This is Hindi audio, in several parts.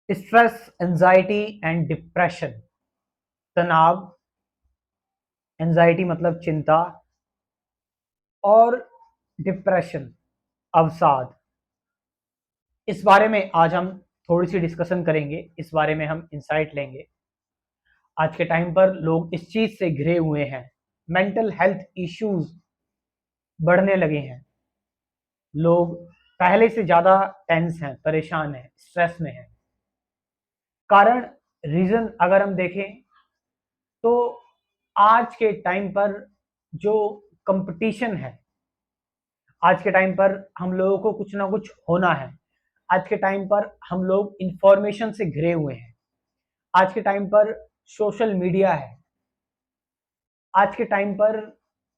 Stress, anxiety and depression. तनाव, एंजाइटी मतलब चिंता, और डिप्रेशन अवसाद। इस बारे में आज हम थोड़ी सी डिस्कशन करेंगे, इस बारे में हम इंसाइट लेंगे। आज के टाइम पर लोग इस चीज से घिरे हुए हैं, मेंटल हेल्थ इश्यूज बढ़ने लगे हैं। लोग पहले से ज्यादा टेंस हैं, परेशान हैं, स्ट्रेस में हैं। कारण, रीजन अगर हम देखें तो आज के टाइम पर जो कंपटीशन है, आज के टाइम पर हम लोगों को कुछ ना कुछ होना है। आज के टाइम पर हम लोग इंफॉर्मेशन से घिरे हुए हैं। आज के टाइम पर सोशल मीडिया है। आज के टाइम पर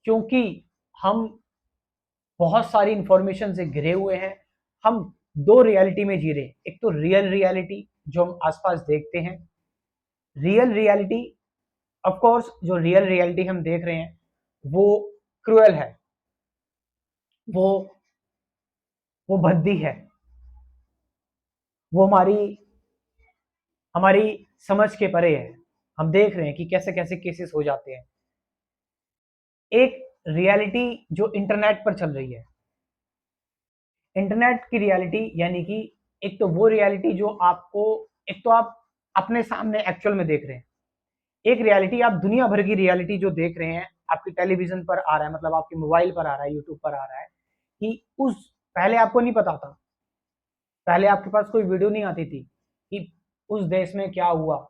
क्योंकि हम बहुत सारी इंफॉर्मेशन से घिरे हुए हैं, हम दो रियलिटी में जी रहे हैं। एक तो रियल रियलिटी जो हम आसपास देखते हैं, रियल रियलिटी। ऑफ कोर्स जो रियल रियलिटी हम देख रहे हैं वो क्रूएल है, वो वो भद्दी है, वो हमारी हमारी समझ के परे है। हम देख रहे हैं कि कैसे कैसे केसेस हो जाते हैं। एक रियलिटी जो इंटरनेट पर चल रही है, इंटरनेट की रियलिटी यानी कि एक तो वो रियलिटी जो आपको, एक तो आप अपने सामने एक्चुअल में देख रहे हैं। एक रियलिटी आप दुनिया भर की रियलिटी जो देख रहे हैं, आपकी टेलीविजन पर आ रहा है, मतलब आपके मोबाइल पर आ रहा है, यूट्यूब पर आ रहा है। कि उस पहले आपको नहीं पता था, पहले आपके पास कोई वीडियो नहीं आती थी कि उस देश में क्या हुआ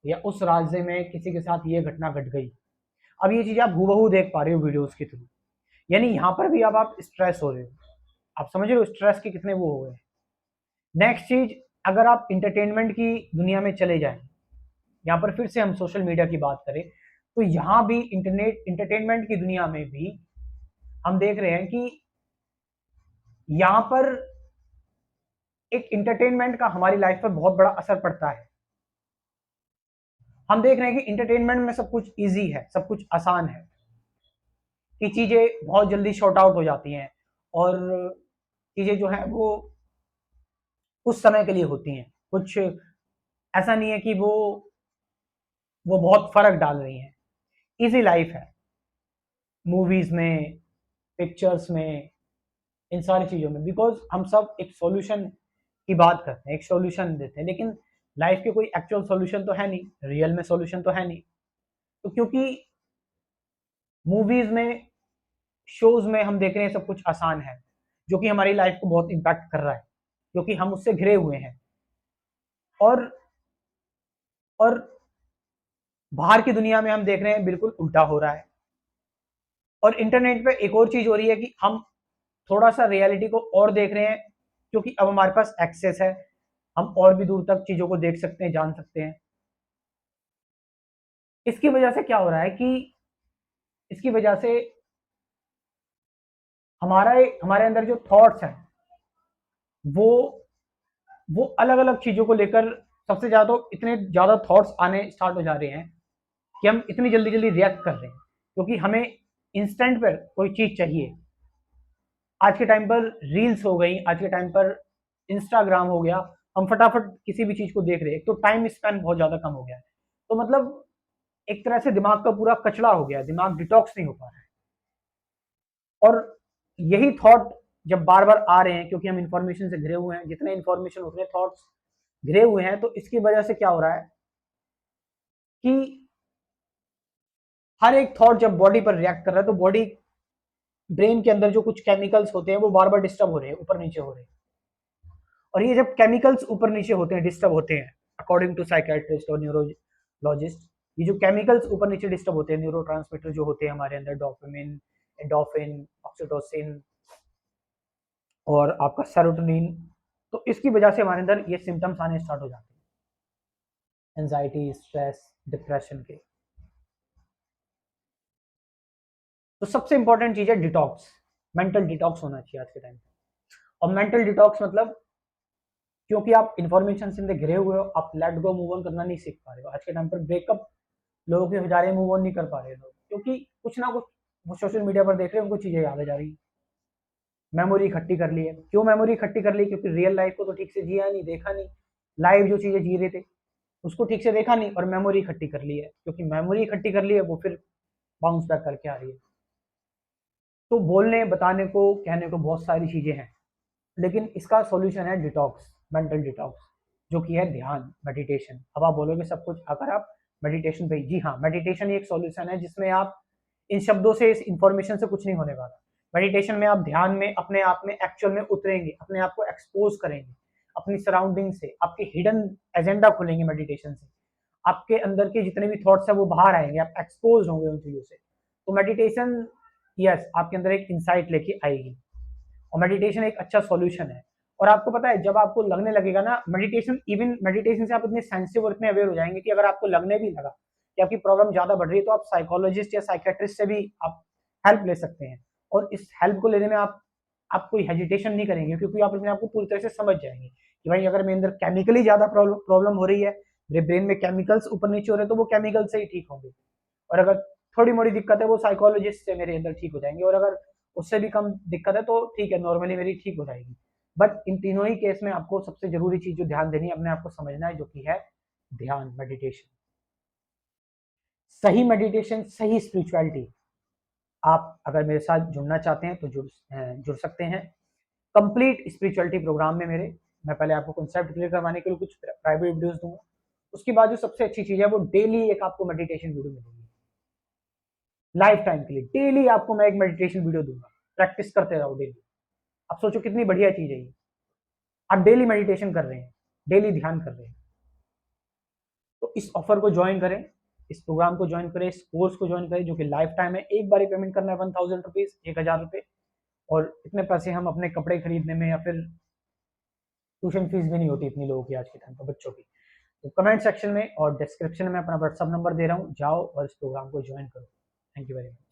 या उस राज्य में किसी के साथ ये घटना घट गई। अब ये चीज आप हूबहू देख पा रहे हो वीडियोस के थ्रू। यानी यहाँ पर भी अब आप स्ट्रेस हो रहे हो। आप समझ रहे हो स्ट्रेस के कितने वो हो गए। नेक्स्ट चीज, अगर आप इंटरटेनमेंट की दुनिया में चले जाएं, यहाँ पर फिर से हम सोशल मीडिया की बात करें तो यहाँ भी इंटरनेट इंटरटेनमेंट की दुनिया में भी हम देख रहे हैं कि यहाँ पर एक इंटरटेनमेंट का हमारी लाइफ पर बहुत बड़ा असर पड़ता है। हम देख रहे हैं कि इंटरटेनमेंट में सब कुछ इजी है, सब कुछ आसान है, कि चीजें बहुत जल्दी शॉर्ट आउट हो जाती हैं, और चीजें जो है वो कुछ समय के लिए होती हैं। कुछ ऐसा नहीं है कि वो बहुत फर्क डाल रही हैं। इजी लाइफ है, मूवीज में, पिक्चर्स में, इन सारी चीजों में। बिकॉज हम सब एक सॉल्यूशन की बात करते हैं, एक सॉल्यूशन देते हैं, लेकिन लाइफ के कोई एक्चुअल सॉल्यूशन तो है नहीं, रियल में सॉल्यूशन तो है नहीं। तो क्योंकि मूवीज में, शोज में हम देख रहे हैं सब कुछ आसान है, जो कि हमारी लाइफ को बहुत इम्पैक्ट कर रहा है, क्योंकि हम उससे घिरे हुए हैं। और और बाहर की दुनिया में हम देख रहे हैं बिल्कुल उल्टा हो रहा है। और इंटरनेट पे एक और चीज हो रही है कि हम थोड़ा सा रियलिटी को और देख रहे हैं, क्योंकि अब हमारे पास एक्सेस है, हम और भी दूर तक चीजों को देख सकते हैं, जान सकते हैं। इसकी वजह से क्या हो रहा है कि इसकी वजह से हमारे अंदर जो थॉट्स हैं वो वो अलग अलग चीजों को लेकर, सबसे ज्यादा तो इतने ज्यादा थॉट्स आने स्टार्ट हो जा रहे हैं कि हम इतनी जल्दी जल्दी रिएक्ट कर रहे हैं, क्योंकि हमें इंस्टेंट पर कोई चीज चाहिए। आज के टाइम पर रील्स हो गई, आज के टाइम पर इंस्टाग्राम हो गया, हम फटाफट किसी भी चीज को देख रहे हैं, तो टाइम स्पेन बहुत ज्यादा कम हो गया है। तो मतलब एक तरह से दिमाग का पूरा कचड़ा हो गया है, दिमाग डिटॉक्स नहीं हो पा रहा है। और यही थॉट जब बार बार आ रहे हैं, क्योंकि हम इंफॉर्मेशन से घिरे हुए हैं, जितने इंफॉर्मेशन उतने थॉट्स घिरे हुए हैं, तो इसकी वजह से क्या हो रहा है कि हर एक थॉट जब बॉडी पर रिएक्ट कर रहा है, तो बॉडी, ब्रेन के अंदर जो कुछ केमिकल्स होते हैं वो बार बार डिस्टर्ब हो रहे हैं, ऊपर नीचे हो रहे हैं। और ये जब केमिकल्स ऊपर नीचे होते हैं, डिस्टर्ब होते हैं, अकॉर्डिंग टू साइकेट्रिस्ट और न्यूरोलॉजिस्ट, ये जो केमिकल्स ऊपर नीचे डिस्टर्ब होते हैं, न्यूरोट्रांसमीटर जो होते हैं हमारे अंदर, डोपामिन, एंडोर्फिन, ऑक्सीटोसिन और आपका सेरोटोनिन, तो इसकी वजह से हमारे अंदर ये सिम्टम्स आने स्टार्ट हो जाते हैं, एंजाइटी, स्ट्रेस, डिप्रेशन के। तो सबसे इंपॉर्टेंट चीज है डिटॉक्स। मेंटल डिटॉक्स होना चाहिए आज के टाइम पे। और मेंटल डिटॉक्स मतलब, क्योंकि आप इन्फॉर्मेशन से घिरे हुए हो, आप लेट गो, मूव ऑन करना नहीं सीख पा रहे हो। आज के टाइम पर ब्रेकअप लोगों के हो जा रहे हैं, मूव ऑन नहीं कर पा रहे लोग, क्योंकि कुछ ना कुछ वो सोशल मीडिया पर देख रहे हैं, उनको चीजें याद आ जा रही, मेमोरी इकट्ठी कर ली है। क्यों मेमोरी इकट्ठी कर ली? क्योंकि रियल लाइफ को तो ठीक से जिया नहीं, देखा नहीं, लाइव जो चीज़ें जी रहे थे उसको ठीक से देखा नहीं और मेमोरी इकट्ठी कर ली है, क्योंकि मेमोरी इकट्ठी कर ली है वो फिर बाउंस बैक करके आ रही है। तो बोलने बताने को कहने को बहुत सारी चीज़ें हैं, लेकिन इसका सॉल्यूशन है डिटॉक्स, मेंटल डिटॉक्स, जो कि है ध्यान, मेडिटेशन। अब आप बोलोगे सब कुछ अगर आप मेडिटेशन पे, जी हाँ, मेडिटेशन ही एक सॉल्यूशन है जिसमें आप इन शब्दों से, इस इंफॉर्मेशन से कुछ नहीं होने वाला। मेडिटेशन में आप ध्यान में अपने आप में एक्चुअल में उतरेंगे, अपने आप को एक्सपोज करेंगे अपनी सराउंडिंग से, आपके हिडन एजेंडा खुलेंगे मेडिटेशन से, आपके अंदर के जितने भी थॉट्स है वो बाहर आएंगे, आप एक्सपोज होंगे उन चीज़ों से। तो मेडिटेशन, यस, आपके अंदर एक इंसाइट लेके आएगी और मेडिटेशन एक अच्छा सॉल्यूशन है। और आपको पता है जब आपको लगने लगेगा ना मेडिटेशन, इवन मेडिटेशन से आप इतने सेंसिटिव और इतने अवेयर हो जाएंगे कि अगर आपको लगने भी लगा कि आपकी प्रॉब्लम ज्यादा बढ़ रही है तो आप साइकोलॉजिस्ट या साइकेट्रिस्ट से भी आप हेल्प ले सकते हैं। और इस हेल्प को लेने में आप कोई हेजिटेशन नहीं करेंगे, क्योंकि आप अपने आप को पूरी तरह से समझ जाएंगे कि भाई अगर मेरे अंदर केमिकली ज्यादा प्रॉब्लम हो रही है, मेरे ब्रेन में केमिकल्स ऊपर नीचे हो रहे हैं, तो वो केमिकल से ही ठीक होंगे। और अगर थोड़ी मोड़ी दिक्कत है वो साइकोलॉजिस्ट से मेरे अंदर ठीक हो जाएंगे, और अगर उससे भी कम दिक्कत है तो ठीक है, नॉर्मली मेरी ठीक हो जाएगी। बट इन तीनों ही केस में आपको सबसे जरूरी चीज जो ध्यान देनी है, अपने आप को समझना है, जो कि है ध्यान, मेडिटेशन। सही मेडिटेशन, सही स्पिरिचुअलिटी। आप अगर मेरे साथ जुड़ना चाहते हैं तो जुड़ सकते हैं कंप्लीट स्पिरिचुअलिटी प्रोग्राम में मेरे। मैं पहले आपको कॉन्सेप्ट क्लियर करवाने के लिए कुछ प्राइवेट वीडियोस दूंगा, उसके बाद जो सबसे अच्छी चीज है वो डेली एक आपको मेडिटेशन वीडियो मिलेगी लाइफ टाइम के लिए। डेली आपको मैं एक मेडिटेशन वीडियो दूंगा, प्रैक्टिस करते रहो डेली। आप सोचो कितनी बढ़िया चीज है ये, आप डेली मेडिटेशन कर रहे हैं, डेली ध्यान कर रहे हैं। तो इस ऑफर को ज्वाइन करें, इस प्रोग्राम को ज्वाइन करें, इस कोर्स को ज्वाइन करें, जो कि लाइफ टाइम है। एक बार ही पेमेंट करना है 1000 रुपीज, 1000 रुपये, और इतने पैसे हम अपने कपड़े खरीदने में या फिर ट्यूशन फीस भी नहीं होती इतनी लोगों की आज के टाइम पर, बच्चों की। तो कमेंट सेक्शन में और डिस्क्रिप्शन में अपना व्हाट्सअप नंबर दे रहा हूँ, जाओ और इस प्रोग्राम को ज्वाइन करो। Thank you very much.